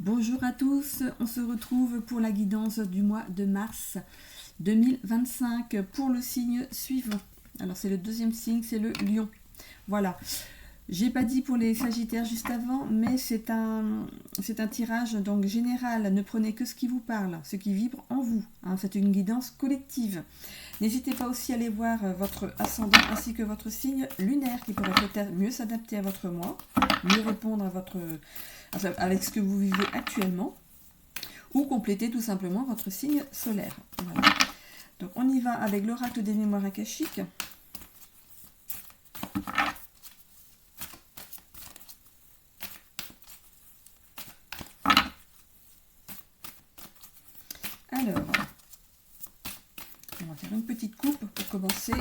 Bonjour à tous, on se retrouve pour la guidance du mois de mars 2025 pour le signe suivant. Alors c'est le deuxième signe, c'est le lion. Voilà, j'ai pas dit pour les sagittaires juste avant, mais c'est un tirage donc général. Ne prenez que ce qui vous parle, ce qui vibre en vous. Hein, c'est une guidance collective. N'hésitez pas aussi à aller voir votre ascendant ainsi que votre signe lunaire qui pourrait peut-être mieux s'adapter à votre mois, mieux répondre avec ce que vous vivez actuellement, ou compléter tout simplement votre signe solaire. Voilà. Donc on y va avec l'oracle des mémoires akashiques. Alors, on va faire une petite coupe pour commencer.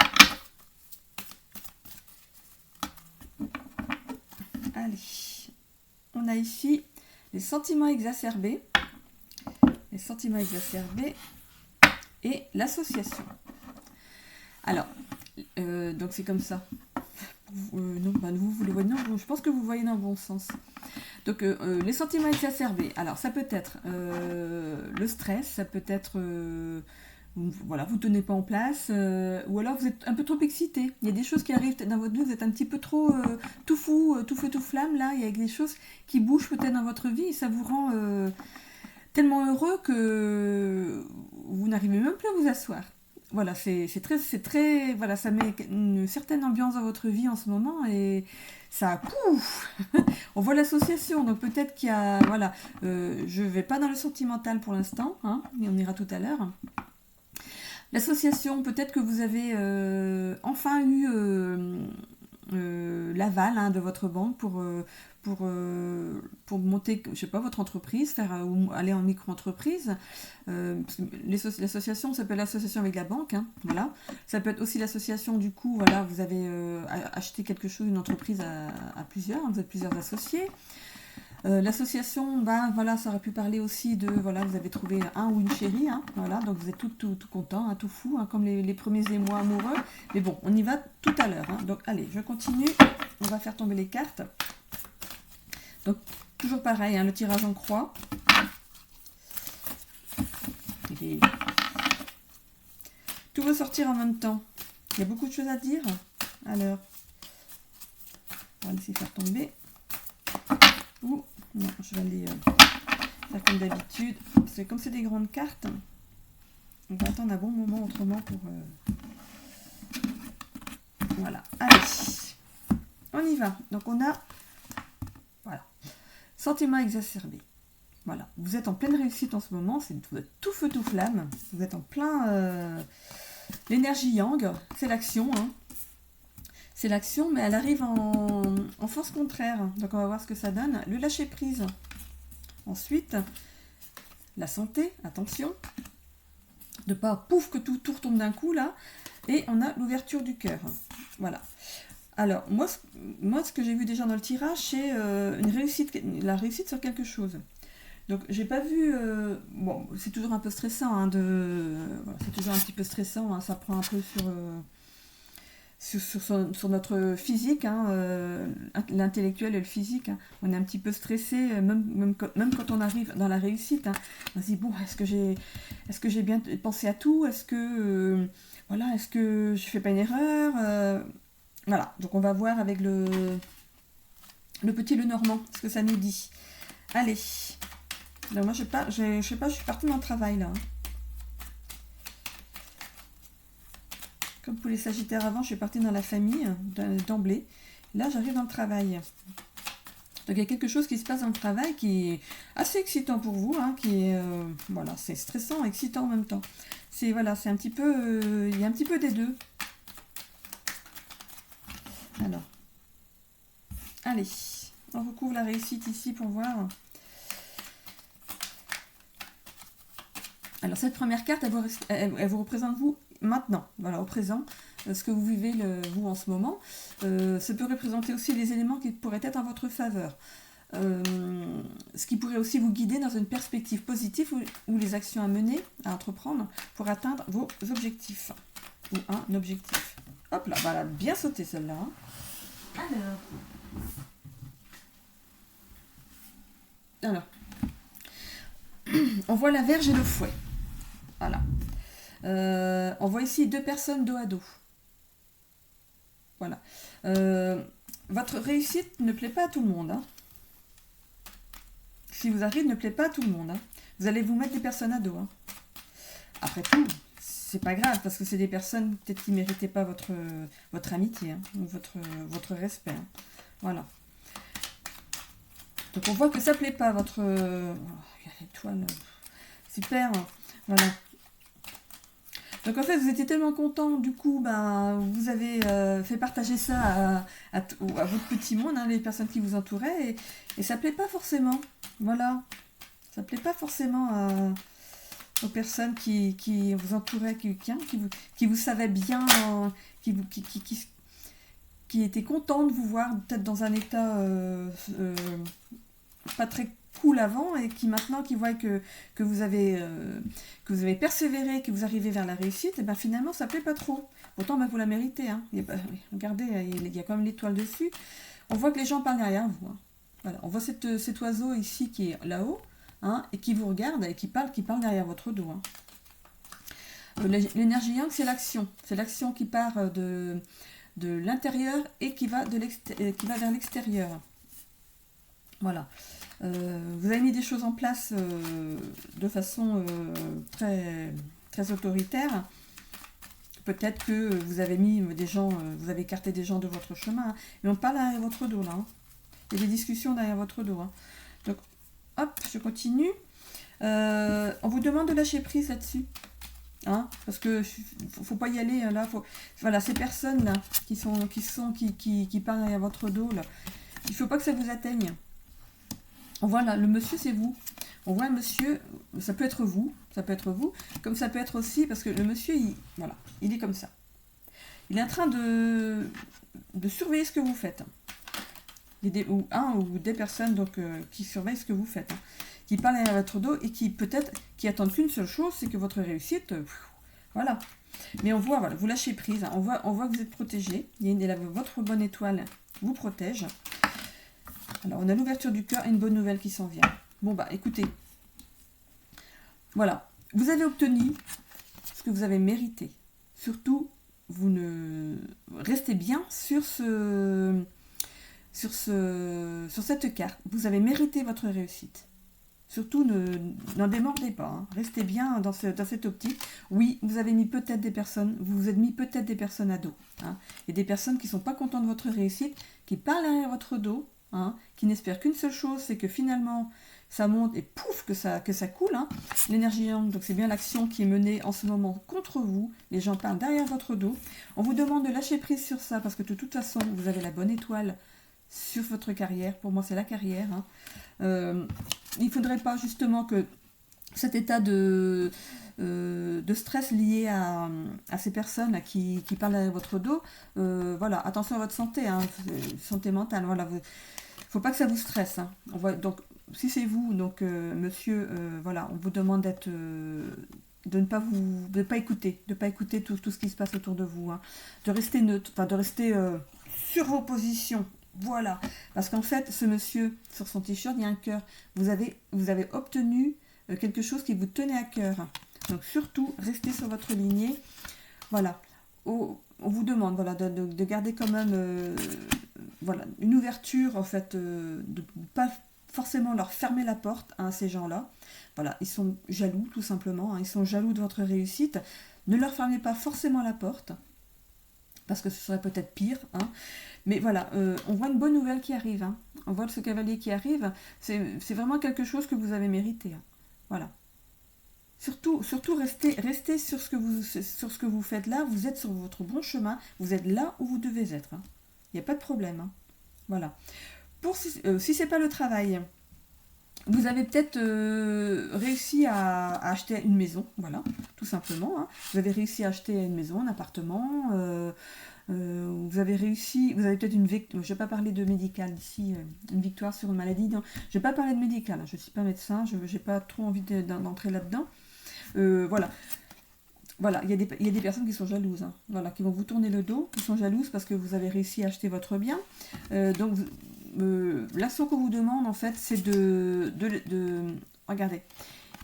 Allez, on a ici les sentiments exacerbés et l'association. Alors, donc c'est comme ça. Non, vous le voyez, non, je pense que vous voyez dans le bon sens. Donc, les sentiments exacerbés, alors ça peut être le stress, ça peut être, voilà, vous ne tenez pas en place, ou alors vous êtes un peu trop excité. Il y a des choses qui arrivent dans votre vie, vous êtes un petit peu trop tout fou, tout feu, tout flamme, là, il y a des choses qui bougent peut-être dans votre vie et ça vous rend tellement heureux que vous n'arrivez même plus à vous asseoir. Voilà, c'est très, voilà, ça met une certaine ambiance dans votre vie en ce moment et ça, pouf, on voit l'association, donc peut-être qu'il y a, voilà, je vais pas dans le sentimental pour l'instant, hein, mais on ira tout à l'heure. L'association, peut-être que vous avez enfin eu l'aval hein, de votre banque pour monter, je sais pas, votre entreprise, aller en micro-entreprise. L'association s'appelle l'association avec la banque, hein, voilà. Ça peut être aussi l'association, du coup, voilà, vous avez acheté quelque chose, une entreprise à plusieurs, hein, vous êtes plusieurs associés. L'association, ben voilà, ça aurait pu parler aussi de, voilà, vous avez trouvé un ou une chérie, hein, voilà, donc vous êtes tout content, hein, tout fou, hein, comme les premiers émois amoureux. Mais bon, on y va tout à l'heure. Hein. Donc allez, je continue, on va faire tomber les cartes. Donc toujours pareil, hein, le tirage en croix. Et tout veut sortir en même temps. Il y a beaucoup de choses à dire. Alors, on va laisser faire tomber. Ouh, non, je vais aller faire comme d'habitude. Parce que comme c'est des grandes cartes, on va attendre un bon moment autrement pour... Voilà, allez, on y va. Donc on a... Voilà, sentiments exacerbés. Voilà, vous êtes en pleine réussite en ce moment, vous êtes tout feu, tout flamme. Vous êtes en plein... L'énergie yang, c'est l'action, hein. C'est l'action, mais elle arrive en force contraire. Donc on va voir ce que ça donne. Le lâcher prise. Ensuite, la santé, attention. De pas pouf que tout retombe d'un coup là. Et on a l'ouverture du cœur. Voilà. Alors, moi ce que j'ai vu déjà dans le tirage, c'est la réussite sur quelque chose. Donc j'ai pas vu... bon, c'est toujours un peu stressant. Hein, voilà, c'est toujours un petit peu stressant. Hein, ça prend un peu sur notre physique, hein, l'intellectuel et le physique, hein. On est un petit peu stressé, même quand on arrive dans la réussite, hein. On se dit, bon, est-ce que j'ai bien pensé à tout, est-ce que je fais pas une erreur, voilà, donc on va voir avec le petit Lenormand, ce que ça nous dit. Allez, alors moi je sais pas, je suis partie dans le travail là, hein. Comme pour les sagittaires avant, je suis partie dans la famille d'emblée. Là, j'arrive dans le travail. Donc, il y a quelque chose qui se passe dans le travail qui est assez excitant pour vous. Hein, voilà, c'est stressant, excitant en même temps. C'est un petit peu... il y a un petit peu des deux. Alors. Allez. On recouvre la réussite ici pour voir. Alors, cette première carte, elle vous représente vous maintenant, voilà, au présent, ce que vous vivez vous en ce moment. Ça peut représenter aussi les éléments qui pourraient être en votre faveur. Ce qui pourrait aussi vous guider dans une perspective positive ou les actions à mener, à entreprendre pour atteindre vos objectifs. Ou un objectif. Hop là, voilà, bien sauté celle-là. Hein. Alors, On voit la Vierge et le fouet. Voilà. On voit ici 2 personnes dos à dos. Voilà. Votre réussite ne plaît pas à tout le monde. Hein. Si vous arrivez, ne plaît pas à tout le monde. Hein. Vous allez vous mettre des personnes à dos. Hein. Après tout, c'est pas grave, parce que c'est des personnes peut-être qui ne méritaient pas votre amitié, hein, ou votre respect. Hein. Voilà. Donc on voit que ça ne plaît pas, votre... il y a l'étoile. Super. Hein. Voilà. Donc en fait, vous étiez tellement content, du coup, ben, vous avez fait partager ça à votre petit monde, hein, les personnes qui vous entouraient, et ça ne plaît pas forcément. Voilà. Ça ne plaît pas forcément aux personnes qui vous entouraient, qui vous savaient bien, qui étaient contents de vous voir peut-être dans un état pas très cool avant, et qui maintenant qui voient que vous avez persévéré, que vous arrivez vers la réussite, et ben finalement ça ne plaît pas trop. Pourtant ben, vous la méritez. Hein. Regardez, il y a quand même l'étoile dessus. On voit que les gens parlent derrière vous. Hein. Voilà. On voit cet oiseau ici qui est là-haut. Hein, et qui vous regarde et qui parle derrière votre dos. Hein. L'énergie yang, c'est l'action. C'est l'action qui part de l'intérieur et qui va vers l'extérieur. Voilà. Vous avez mis des choses en place de façon très, très autoritaire. Peut-être que vous avez mis des gens, vous avez écarté des gens de votre chemin. Hein, mais on parle derrière votre dos là. Hein. Il y a des discussions derrière votre dos. Hein. Donc, hop, je continue. On vous demande de lâcher prise là-dessus. Hein, parce que faut pas y aller là. Voilà, ces personnes-là qui parlent derrière votre dos, là, il faut pas que ça vous atteigne. On voit là, le monsieur, c'est vous. On voit un monsieur, ça peut être vous, comme ça peut être aussi, parce que le monsieur, il est comme ça. Il est en train de surveiller ce que vous faites. Il y a ou des personnes donc, qui surveillent ce que vous faites, hein, qui parlent à votre dos et qui attendent qu'une seule chose, c'est que votre réussite, voilà. Mais on voit, voilà, vous lâchez prise, hein, on voit que vous êtes protégé, votre bonne étoile vous protège. Alors on a l'ouverture du cœur et une bonne nouvelle qui s'en vient. Bon bah écoutez, voilà, vous avez obtenu ce que vous avez mérité. Surtout, vous ne restez bien sur cette carte. Vous avez mérité votre réussite. Surtout, n'en démordez pas. Hein. Restez bien dans cette optique. Oui, vous avez mis peut-être des personnes, vous êtes mis peut-être des personnes à dos. Hein. Et des personnes qui ne sont pas contentes de votre réussite, qui parlent derrière votre dos, hein, qui n'espèrent qu'une seule chose, c'est que finalement, ça monte et pouf, que ça coule. Hein. L'énergie yang, donc c'est bien l'action qui est menée en ce moment contre vous. Les gens parlent derrière votre dos. On vous demande de lâcher prise sur ça, parce que de toute façon, vous avez la bonne étoile sur votre carrière. Pour moi, c'est la carrière. Hein. Il ne faudrait pas justement que cet état de stress lié à ces personnes qui parlent à votre dos, voilà, attention à votre santé, hein, santé mentale, voilà, il ne faut pas que ça vous stresse. Hein. Donc, si c'est vous, donc monsieur, voilà, on vous demande de ne pas écouter tout ce qui se passe autour de vous, hein, de rester neutre, enfin de rester sur vos positions. Voilà, parce qu'en fait, ce monsieur, sur son t-shirt, il y a un cœur. Vous avez obtenu quelque chose qui vous tenait à cœur. Donc surtout, restez sur votre lignée. Voilà, on vous demande voilà, de garder quand même voilà, une ouverture, en fait, de ne pas forcément leur fermer la porte à ces gens-là. Voilà, ils sont jaloux, tout simplement. Hein, ils sont jaloux de votre réussite. Ne leur fermez pas forcément la porte, parce que ce serait peut-être pire. Hein. Mais voilà, on voit une bonne nouvelle qui arrive. Hein. On voit ce cavalier qui arrive. C'est vraiment quelque chose que vous avez mérité. Hein. Voilà. Surtout restez sur ce que vous faites là. Vous êtes sur votre bon chemin. Vous êtes là où vous devez être. Hein. Il n'y a pas de problème. Hein. Voilà. Si ce n'est pas le travail, vous avez peut-être réussi à acheter une maison. Voilà, tout simplement. Hein. Vous avez réussi à acheter une maison, un appartement. Vous avez peut-être une victoire, je ne vais pas parler de médical ici, une victoire sur une maladie, non, je ne vais pas parler de médical, hein, je ne suis pas médecin, je n'ai pas trop envie d'entrer là-dedans. Voilà, il y a des personnes qui sont jalouses, hein, voilà, qui vont vous tourner le dos, qui sont jalouses parce que vous avez réussi à acheter votre bien. Donc, l'action qu'on vous demande, en fait, c'est regardez,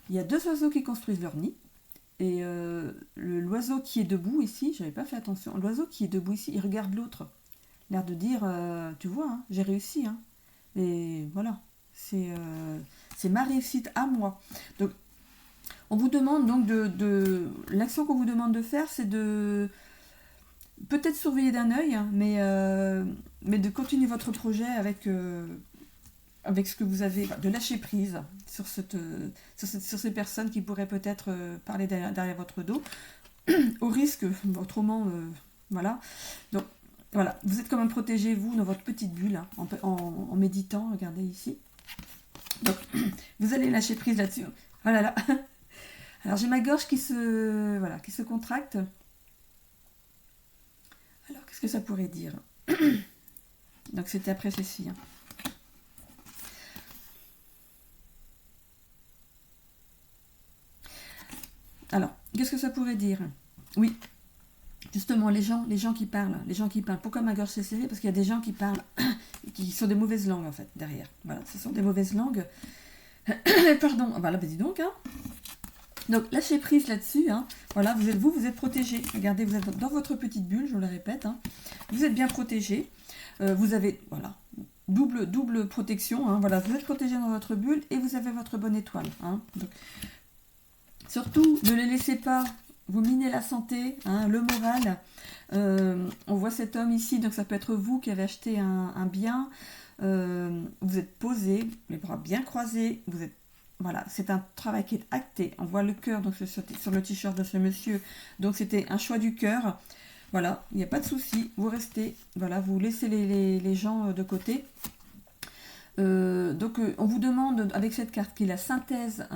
il y a deux oiseaux qui construisent leur nid. Et l'oiseau qui est debout ici, j'avais pas fait attention, l'oiseau qui est debout ici, il regarde l'autre. L'air de dire, tu vois, hein, j'ai réussi. Hein. Et voilà, c'est ma réussite à moi. Donc, on vous demande donc l'action qu'on vous demande de faire, c'est de peut-être surveiller d'un œil, hein, mais de continuer votre projet avec ce que vous avez, de lâcher prise sur ces personnes qui pourraient peut-être parler derrière votre dos, au risque, autrement, voilà. Donc, voilà, vous êtes quand même protégé, vous, dans votre petite bulle, hein, en méditant, regardez ici. Donc, vous allez lâcher prise là-dessus. Oh là là. Alors, j'ai ma gorge qui se contracte. Alors, qu'est-ce que ça pourrait dire? Donc, c'était après ceci. Hein. Alors, qu'est-ce que ça pourrait dire? Oui, justement, les gens qui parlent. Pourquoi ma gorge s'est serrée? Parce qu'il y a des gens qui parlent, qui sont des mauvaises langues, en fait, derrière. Voilà, ce sont des mauvaises langues. Pardon, voilà, dis donc, hein. Donc, lâchez prise là-dessus, hein. Voilà, vous êtes protégé. Regardez, vous êtes dans votre petite bulle, je le répète, hein. Vous êtes bien protégé. Vous avez, voilà, double protection, hein. Voilà, vous êtes protégé dans votre bulle et vous avez votre bonne étoile, hein. Donc, surtout, ne les laissez pas vous miner la santé, hein, le moral. On voit cet homme ici, donc ça peut être vous qui avez acheté un bien. Vous êtes posé, les bras bien croisés, vous êtes, voilà, c'est un travail qui est acté. On voit le cœur donc sur le t-shirt de ce monsieur, donc c'était un choix du cœur. Voilà, il n'y a pas de souci, vous restez, voilà, vous laissez les gens de côté. Donc on vous demande avec cette carte qui est la synthèse,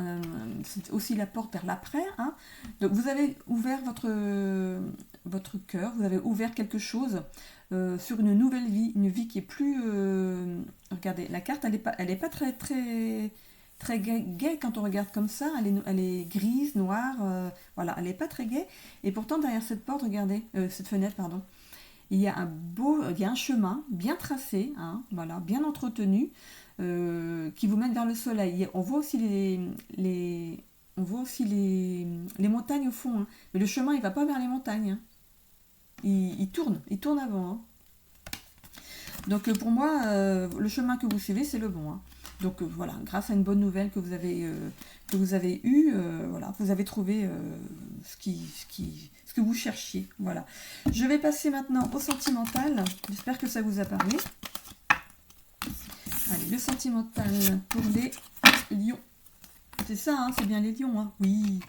c'est aussi la porte vers l'après, hein. Donc vous avez ouvert votre cœur, vous avez ouvert quelque chose sur une nouvelle vie, une vie qui est plus, regardez, la carte elle est pas très très très gaie quand on regarde comme ça, elle est grise, noire, voilà, elle est pas très gaie, et pourtant derrière cette porte, regardez, cette fenêtre, pardon, il y a un chemin bien tracé, hein, voilà, bien entretenu, qui vous mène vers le soleil. On voit aussi les montagnes au fond, hein, mais le chemin il va pas vers les montagnes. Hein. Il tourne avant. Hein. Donc pour moi, le chemin que vous suivez, c'est le bon. Hein. Donc voilà, grâce à une bonne nouvelle que vous avez eue, voilà, vous avez trouvé ce que vous cherchiez. Voilà. Je vais passer maintenant au sentimental. J'espère que ça vous a parlé. Allez, le sentimental pour les lions. C'est ça, hein, c'est bien les lions. Hein. Oui.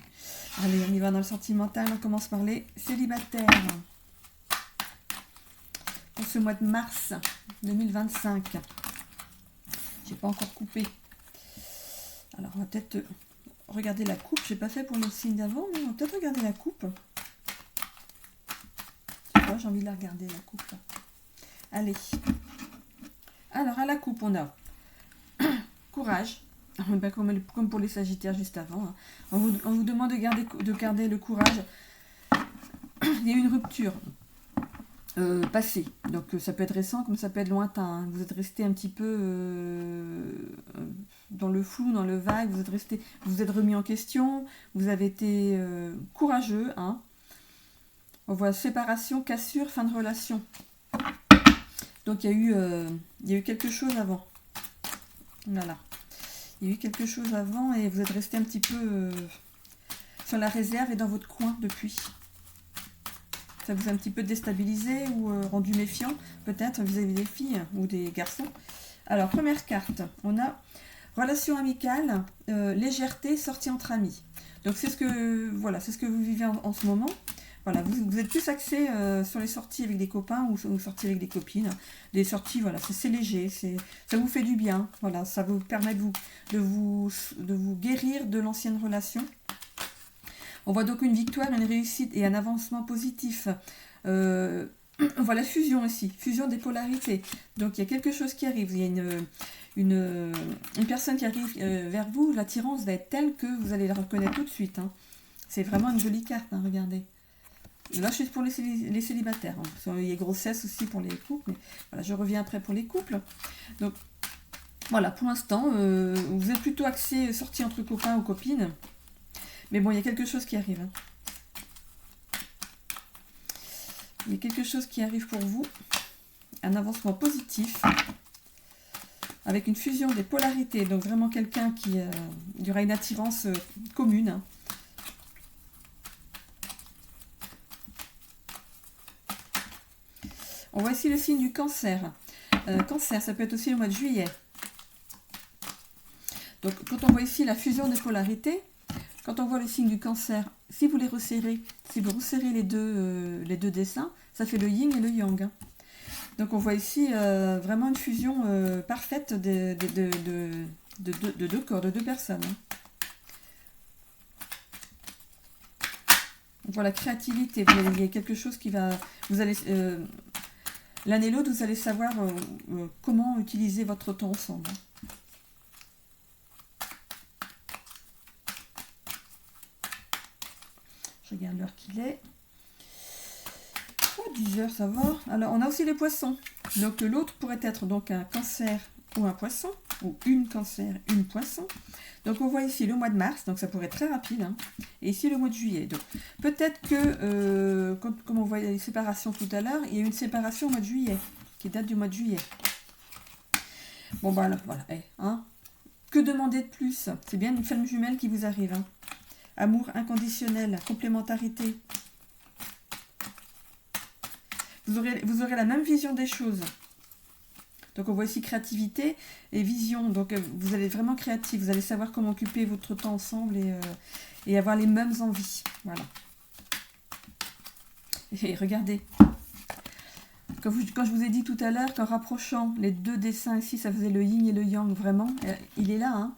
Allez, on y va dans le sentimental. On commence par les célibataires. Pour ce mois de mars 2025. J'ai pas encore coupé. Alors, on va peut-être regarder la coupe. J'ai pas fait pour le signe d'avant, mais on va peut-être regarder la coupe. J'ai envie de la regarder, la coupe. Là. Allez. Alors, à la coupe, on a courage. Comme pour les sagittaires juste avant. Hein. On vous demande de garder le courage. Il y a eu une rupture. Passé. Donc ça peut être récent comme ça peut être lointain. Hein. Vous êtes resté un petit peu dans le flou, dans le vague, vous êtes remis en question, vous avez été courageux. Hein. On voit séparation, cassure, fin de relation. Donc il y a eu quelque chose avant. Voilà. Il y a eu quelque chose avant et vous êtes resté un petit peu sur la réserve et dans votre coin depuis. Ça vous a un petit peu déstabilisé ou rendu méfiant, peut-être, vis-à-vis des filles ou des garçons. Alors, première carte, on a relation amicale, légèreté, sortie entre amis. Donc, c'est ce que vous vivez en ce moment. Voilà, vous êtes plus axé sur les sorties avec des copains ou sorties avec des copines. Les sorties, voilà, c'est léger, ça vous fait du bien. Voilà, ça vous permet de vous guérir de l'ancienne relation. On voit donc une victoire, une réussite et un avancement positif. On voit la fusion ici, fusion des polarités. Donc il y a quelque chose qui arrive, il y a une personne qui arrive vers vous, l'attirance va être telle que vous allez la reconnaître tout de suite. Hein. C'est vraiment une jolie carte, hein, regardez. Là je suis pour les célibataires, hein. Il y a grossesse aussi pour les couples, mais voilà, je reviens après pour les couples. Donc voilà, pour l'instant, vous êtes plutôt axé sortie entre copains ou copines. Mais bon, il y a quelque chose qui arrive. Hein. Il y a quelque chose qui arrive pour vous. Un avancement positif. Avec une fusion des polarités. Donc vraiment quelqu'un qui... il y aura une attirance commune. Hein. On voit ici le signe du cancer. Cancer, ça peut être aussi le mois de juillet. Donc, quand on voit ici la fusion des polarités, quand on voit le signe du cancer, si vous les resserrez, si vous resserrez les deux dessins, ça fait le yin et le yang. Hein. Donc, on voit ici vraiment une fusion parfaite de deux corps, de deux personnes. Hein. On voit la créativité. Il y a quelque chose qui va... Vous allez... l'un et l'autre, vous allez savoir comment utiliser votre temps ensemble. Je regarde l'heure qu'il est. Oh, 10 heures, ça va. Alors, on a aussi les poissons. Donc, l'autre pourrait être donc un cancer ou un poisson, ou une cancer, une poisson. Donc, on voit ici le mois de mars, donc ça pourrait être très rapide. Hein. Et ici, le mois de juillet. Donc, peut-être que, comme on voyait les séparations tout à l'heure, il y a eu une séparation au mois de juillet, qui date du mois de juillet. Bon, bah, alors, voilà. Hein. Que demander de plus? C'est bien une flamme jumelle qui vous arrive. Hein. Amour inconditionnel, complémentarité. Vous aurez la même vision des choses. Donc on voit ici créativité et vision. Donc vous allez vraiment créatif. Vous allez savoir comment occuper votre temps ensemble et avoir les mêmes envies. Voilà. Et regardez. Quand je vous ai dit tout à l'heure qu'en rapprochant les deux dessins ici, ça faisait le yin et le yang. Vraiment, il est là. Hein.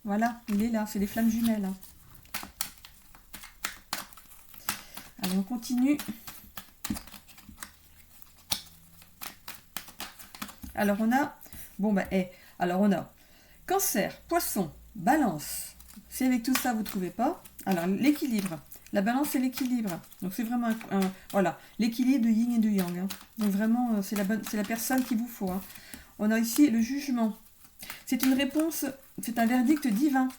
Voilà, il est là. C'est les flammes jumelles. Hein. Allez, on continue. Alors, on a... Bon, bah, alors, on a cancer, poisson, balance. Si avec tout ça, vous ne trouvez pas... Alors, l'équilibre. La balance, c'est l'équilibre. Donc, c'est vraiment voilà, l'équilibre de yin et de yang. Hein. Donc, vraiment, c'est la personne qu'il vous faut. Hein. On a ici le jugement. C'est une réponse, c'est un verdict divin.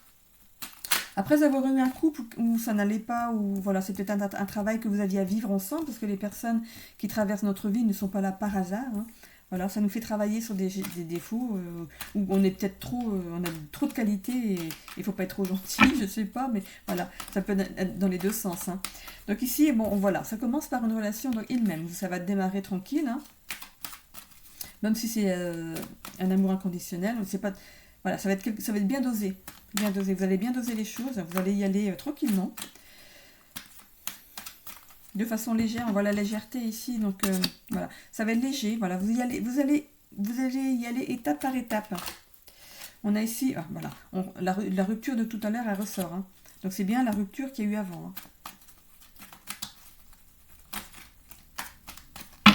Après avoir eu un couple où ça n'allait pas, ou voilà, c'est peut-être un travail que vous aviez à vivre ensemble, parce que les personnes qui traversent notre vie ne sont pas là par hasard. Hein. Voilà, ça nous fait travailler sur des défauts où on est peut-être trop, on a trop de qualités et il ne faut pas être trop gentil, je ne sais pas, mais voilà, ça peut être dans les deux sens. Hein. Donc ici, bon, voilà, ça commence par une relation donc il-même, ça va démarrer tranquille, hein. Même si c'est un amour inconditionnel, c'est pas, voilà, ça va être bien dosé. Bien dosé. Vous allez bien doser les choses, vous allez y aller tranquillement. De façon légère, on voit la légèreté ici, donc voilà, ça va être léger, voilà, vous allez y aller étape par étape. On a ici, voilà, la rupture de tout à l'heure, elle ressort, hein. Donc c'est bien la rupture qu'il y a eu avant. Hein.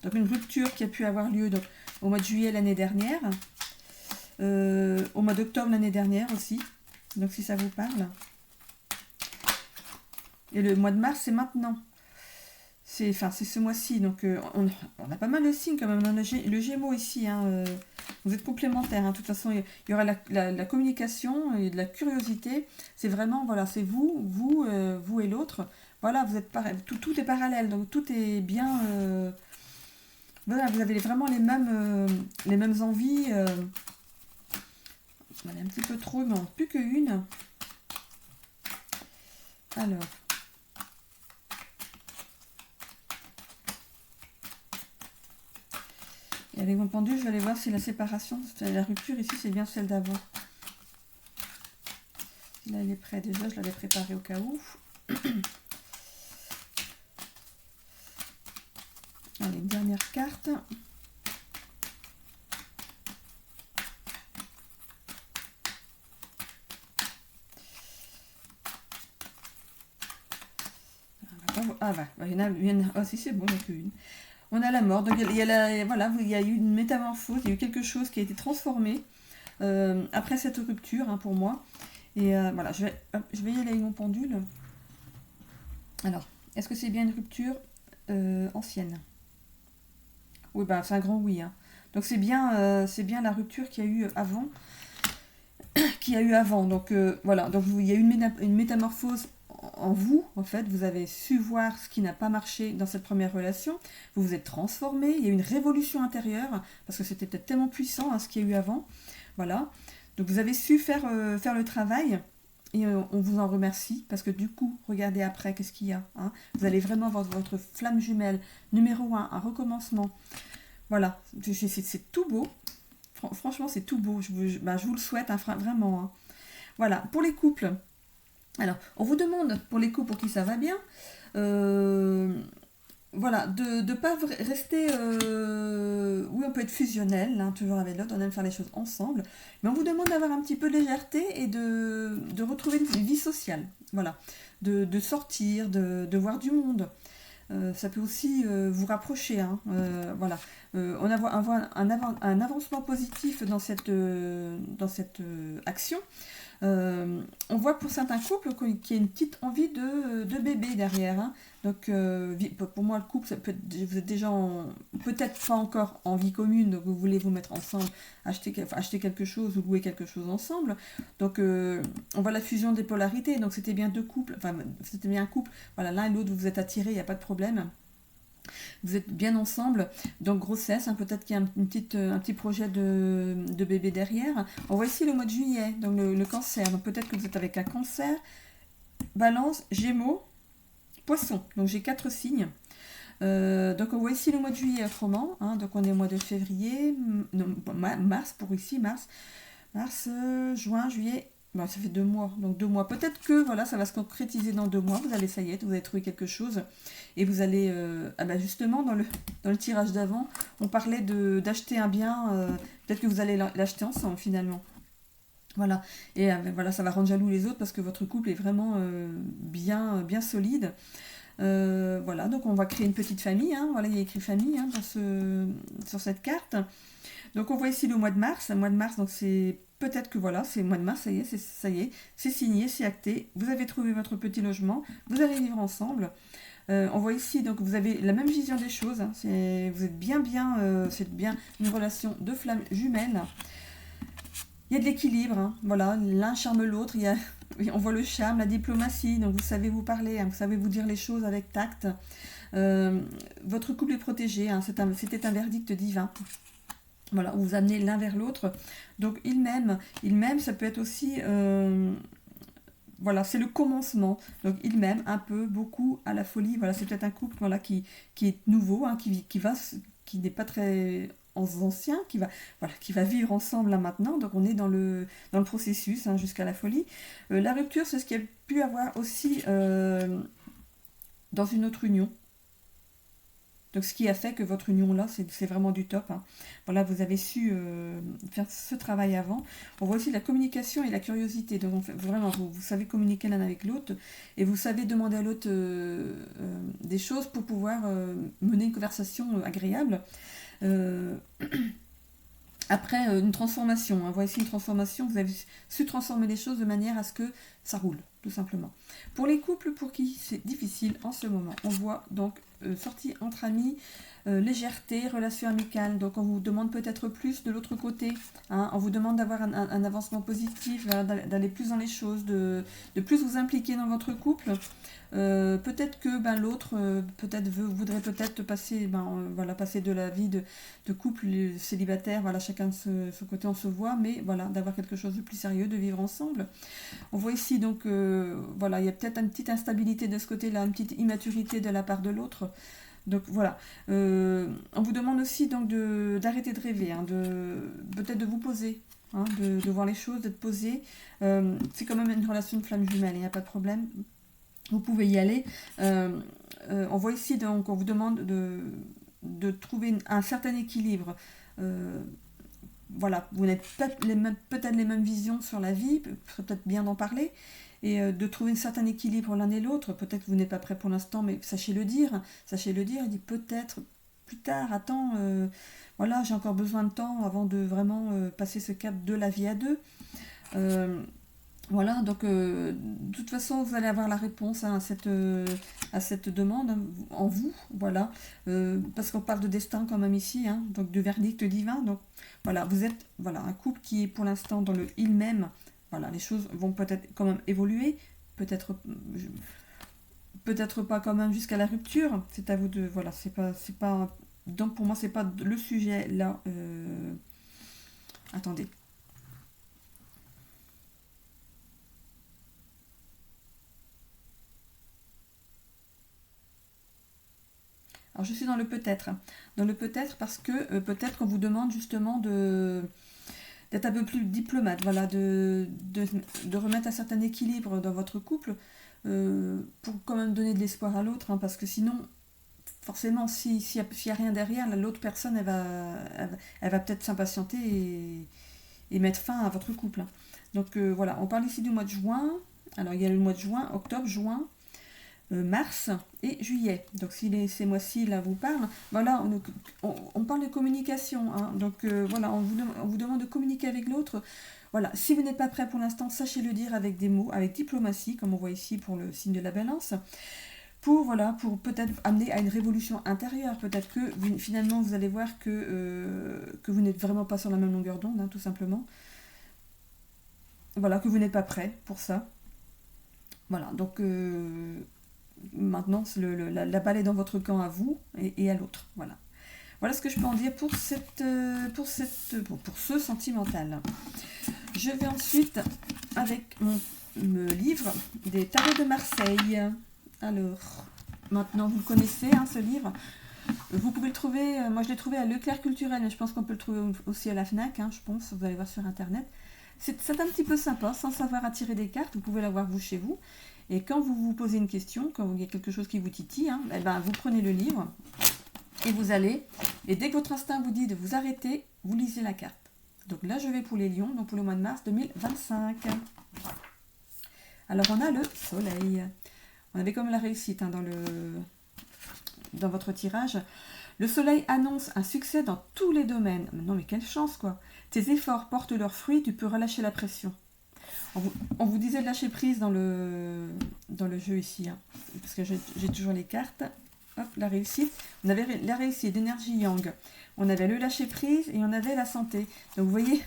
Donc une rupture qui a pu avoir lieu donc, au mois de juillet l'année dernière. Au mois d'octobre l'année dernière aussi, donc si ça vous parle. Et le mois de mars, c'est maintenant. C'est ce mois-ci, donc on a pas mal de signes quand même. On a le Gémeaux ici, hein, vous êtes complémentaires. Hein. De toute façon, il y aura la communication et de la curiosité. C'est vraiment, voilà, c'est vous et l'autre. Voilà, vous êtes tout est parallèle, donc tout est bien... voilà, vous avez vraiment les mêmes envies... On est un petit peu trop, mais on n'a plus qu'une. Alors. Et avec mon pendule, je vais aller voir si la séparation, la rupture ici, c'est bien celle d'avant. Là, elle est prête déjà, je l'avais préparée au cas où. Allez, une dernière carte. Ah bah, il y en a une. Oh si, c'est bon, il n'y a qu'une. On a la mort. Donc il y a eu une métamorphose, il y a eu quelque chose qui a été transformé après cette rupture, hein, pour moi. Et voilà, je vais y aller avec mon pendule. Alors, est-ce que c'est bien une rupture ancienne? Oui, bah c'est un grand oui. Hein. Donc c'est bien la rupture qu'il y a eu avant. qu'il y a eu avant. Donc voilà, donc il y a eu une métamorphose en vous, en fait. Vous avez su voir ce qui n'a pas marché dans cette première relation. Vous vous êtes transformé. Il y a eu une révolution intérieure parce que c'était peut-être tellement puissant ce qu'il y a eu avant. Voilà. Donc vous avez su faire le travail. Et on vous en remercie parce que du coup, regardez après, qu'est-ce qu'il y a. Vous allez vraiment avoir votre flamme jumelle numéro un recommencement. Voilà, c'est tout beau. Franchement, c'est tout beau. Je vous le souhaite, vraiment. Voilà, pour les couples. Alors, on vous demande, pour les couples pour qui ça va bien, voilà, de ne pas rester... oui, on peut être fusionnel, toujours avec l'autre, on aime faire les choses ensemble. Mais on vous demande d'avoir un petit peu de légèreté et de retrouver une vie sociale. Voilà, de sortir, de voir du monde. Ça peut aussi vous rapprocher. Voilà. On avoir un avancement positif dans cette action. On voit pour certains couples qu'il y a une petite envie de bébé derrière. Donc pour moi le couple, vous êtes déjà peut-être pas encore en vie commune, donc vous voulez vous mettre ensemble, acheter quelque chose ou louer quelque chose ensemble. Donc on voit la fusion des polarités, donc c'était bien deux couples, enfin c'était bien un couple, voilà, l'un et l'autre vous vous êtes attirés, il n'y a pas de problème. Vous êtes bien ensemble, donc grossesse, peut-être qu'il y a un petit projet de bébé derrière. On voit ici le mois de juillet, donc le cancer, donc peut-être que vous êtes avec un cancer, balance, gémeaux, poisson, donc j'ai 4 signes. Donc on voit ici le mois de juillet autrement, donc on est au mois de février, mars pour ici, mars, juin, juillet. Ça fait 2 mois, donc 2 mois. Peut-être que voilà, ça va se concrétiser dans 2 mois. Vous allez, ça y est, vous allez trouver quelque chose. Et vous allez, justement, dans le tirage d'avant, on parlait d'acheter un bien. Peut-être que vous allez l'acheter ensemble, finalement. Voilà. Et voilà, ça va rendre jaloux les autres parce que votre couple est vraiment bien solide. Voilà, donc on va créer une petite famille. Voilà, il y a écrit famille sur cette carte. Donc on voit ici le mois de mars. Le mois de mars, donc c'est... Peut-être que voilà, c'est le mois de mars, ça y est, c'est signé, c'est acté. Vous avez trouvé votre petit logement, vous allez vivre ensemble. On voit ici, donc vous avez la même vision des choses. Vous êtes c'est bien une relation de flammes jumelles. Il y a de l'équilibre, voilà, l'un charme l'autre. On voit le charme, la diplomatie, donc vous savez vous parler, vous savez vous dire les choses avec tact. Votre couple est protégé, c'était un verdict divin. Voilà, vous amenez l'un vers l'autre. Donc il m'aime, ça peut être aussi, voilà, c'est le commencement. Donc il m'aime un peu, beaucoup, à la folie. Voilà, c'est peut-être un couple, voilà, qui est nouveau, qui n'est pas très ancien, qui va vivre ensemble là maintenant. Donc on est dans le processus jusqu'à la folie. La rupture, c'est ce qu'il y a pu avoir aussi dans une autre union. Donc ce qui a fait que votre union là, c'est vraiment du top. Voilà, vous avez su faire ce travail avant. On voit aussi la communication et la curiosité. Donc vraiment, vous savez communiquer l'un avec l'autre et vous savez demander à l'autre des choses pour pouvoir mener une conversation agréable. Après, une transformation. On voit ici une transformation. Vous avez su transformer les choses de manière à ce que ça roule, tout simplement. Pour les couples pour qui c'est difficile en ce moment, on voit donc sortie entre amis, légèreté, relation amicale. Donc on vous demande peut-être plus de l'autre côté. On vous demande d'avoir un avancement positif, d'aller plus dans les choses, de plus vous impliquer dans votre couple. Peut-être que l'autre voudrait peut-être passer, passer de la vie de couple célibataire, voilà, chacun de son côté on se voit, mais voilà, d'avoir quelque chose de plus sérieux, de vivre ensemble. On voit ici donc, voilà, il y a peut-être une petite instabilité de ce côté-là, une petite immaturité de la part de l'autre. Donc voilà, on vous demande aussi donc d'arrêter de rêver, peut-être de vous poser, de voir les choses, d'être posé. C'est quand même une relation de flamme jumelle, il n'y a pas de problème. Vous pouvez y aller. On voit ici, donc, on vous demande de trouver un certain équilibre. Voilà, vous n'êtes peut-être les mêmes visions sur la vie, ce serait peut-être bien d'en parler, et de trouver un certain équilibre l'un et l'autre. Peut-être que vous n'êtes pas prêt pour l'instant, mais sachez le dire, et dit peut-être plus tard, attends, voilà, j'ai encore besoin de temps avant de vraiment passer ce cap de la vie à deux. Voilà, donc de toute façon, vous allez avoir la réponse hein, à cette demande hein, en vous, voilà. Parce qu'on parle de destin quand même ici, hein, donc de verdict divin. Donc voilà, vous êtes voilà, un couple qui est pour l'instant dans le il-même. Voilà, les choses vont peut-être quand même évoluer, peut-être peut-être pas quand même jusqu'à la rupture. C'est à vous de voilà, c'est pas donc pour moi c'est pas le sujet là. Attendez. Alors je suis dans le peut-être. Dans le peut-être parce que peut-être qu'on vous demande justement d'être un peu plus diplomate, voilà, de remettre un certain équilibre dans votre couple pour quand même donner de l'espoir à l'autre, hein, parce que sinon, forcément, s'il n'y a rien derrière, l'autre personne, elle va peut-être s'impatienter et mettre fin à votre couple, hein. Donc voilà, on parle ici du mois de juin. Alors il y a le mois de juin, octobre, juin, mars et juillet. Donc si ces mois-ci là vous parlent, voilà, on parle de communication, hein. Donc voilà, on vous demande de communiquer avec l'autre. Voilà, si vous n'êtes pas prêt pour l'instant, sachez le dire avec des mots, avec diplomatie, comme on voit ici pour le signe de la balance, pour voilà, pour peut-être amener à une révolution intérieure. Peut-être que finalement vous allez voir que vous n'êtes vraiment pas sur la même longueur d'onde, hein, tout simplement. Voilà, que vous n'êtes pas prêt pour ça. Voilà, donc maintenant, la balle est dans votre camp à vous et à l'autre. Voilà. Voilà ce que je peux en dire pour ce sentimental. Je vais ensuite avec mon livre des tarots de Marseille. Alors, maintenant vous le connaissez, hein, ce livre. Vous pouvez le trouver, moi je l'ai trouvé à Leclerc Culturel, mais je pense qu'on peut le trouver aussi à la FNAC, hein, je pense, vous allez voir sur internet. C'est un petit peu sympa, sans savoir attirer des cartes, vous pouvez l'avoir vous chez vous. Et quand vous vous posez une question, quand il y a quelque chose qui vous titille, hein, eh ben, vous prenez le livre et vous allez. Et dès que votre instinct vous dit de vous arrêter, vous lisez la carte. Donc là, je vais pour les lions, donc pour le mois de mars 2025. Alors on a le soleil. On avait comme la réussite hein, dans votre tirage. Le soleil annonce un succès dans tous les domaines. Non mais quelle chance quoi. Tes efforts portent leurs fruits, tu peux relâcher la pression. On vous disait de lâcher prise dans le jeu ici, hein, parce que j'ai toujours les cartes. Hop, la réussite. On avait la réussite d'énergie yang. On avait le lâcher prise et on avait la santé. Donc vous voyez,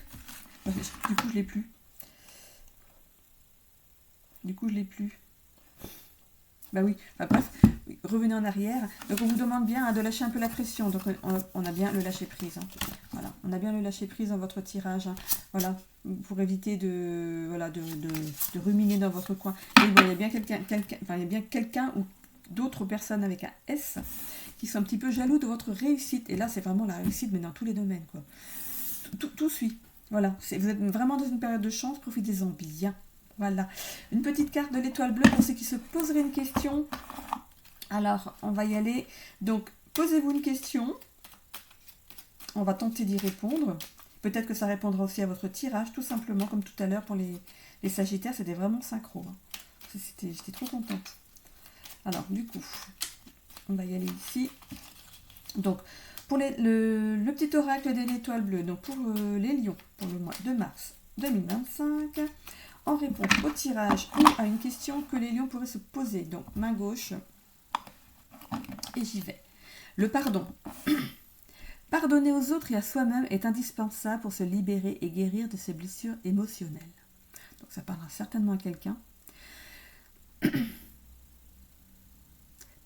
du coup je l'ai plus. Bah oui, enfin, bref, revenez en arrière. Donc on vous demande bien hein, de lâcher un peu la pression. Donc on a bien le lâcher prise. Hein. Voilà, on a bien le lâcher prise dans votre tirage. Hein. Voilà, pour éviter de ruminer dans votre coin. Et bon, il y a bien quelqu'un ou d'autres personnes avec un S qui sont un petit peu jaloux de votre réussite. Et là, c'est vraiment la réussite, mais dans tous les domaines, quoi. Tout suit. Voilà, vous êtes vraiment dans une période de chance, profitez-en bien. Voilà, une petite carte de l'étoile bleue pour ceux qui se poseraient une question. Alors, on va y aller. Donc, posez-vous une question. On va tenter d'y répondre. Peut-être que ça répondra aussi à votre tirage, tout simplement, comme tout à l'heure pour les Sagittaires. C'était vraiment synchro. Hein. J'étais trop contente. Alors, du coup, on va y aller ici. Donc, pour le petit oracle de l'étoile bleue, donc pour les lions, pour le mois de mars 2025, en réponse au tirage ou à une question que les lions pourraient se poser. Donc, main gauche, et j'y vais. Le pardon. Pardonner aux autres et à soi-même est indispensable pour se libérer et guérir de ses blessures émotionnelles. Donc, ça parlera certainement à quelqu'un.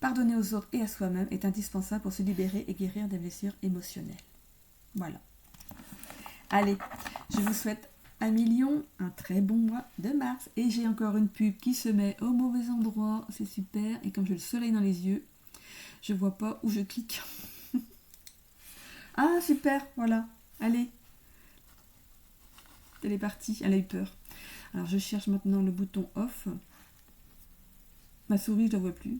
Pardonner aux autres et à soi-même est indispensable pour se libérer et guérir des blessures émotionnelles. Voilà. Allez, je vous souhaite 1 million, un très bon mois de mars. Et j'ai encore une pub qui se met au mauvais endroit. C'est super. Et comme j'ai le soleil dans les yeux, je vois pas où je clique. Ah, super, voilà. Allez. Elle est partie, elle a eu peur. Alors, je cherche maintenant le bouton off. Ma souris, je la vois plus.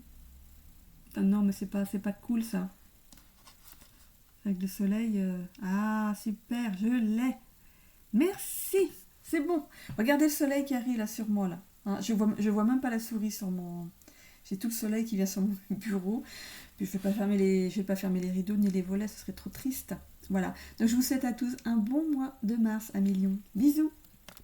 Ah non, mais c'est pas cool, ça. Avec le soleil. Ah, super, je l'ai. Merci, c'est bon. Regardez le soleil qui arrive là sur moi, là. Hein, je vois même pas la souris sur mon... J'ai tout le soleil qui vient sur mon bureau. Puis je vais pas fermer les rideaux ni les volets, ce serait trop triste. Voilà. Donc je vous souhaite à tous un bon mois de mars, 1 million. Bisous.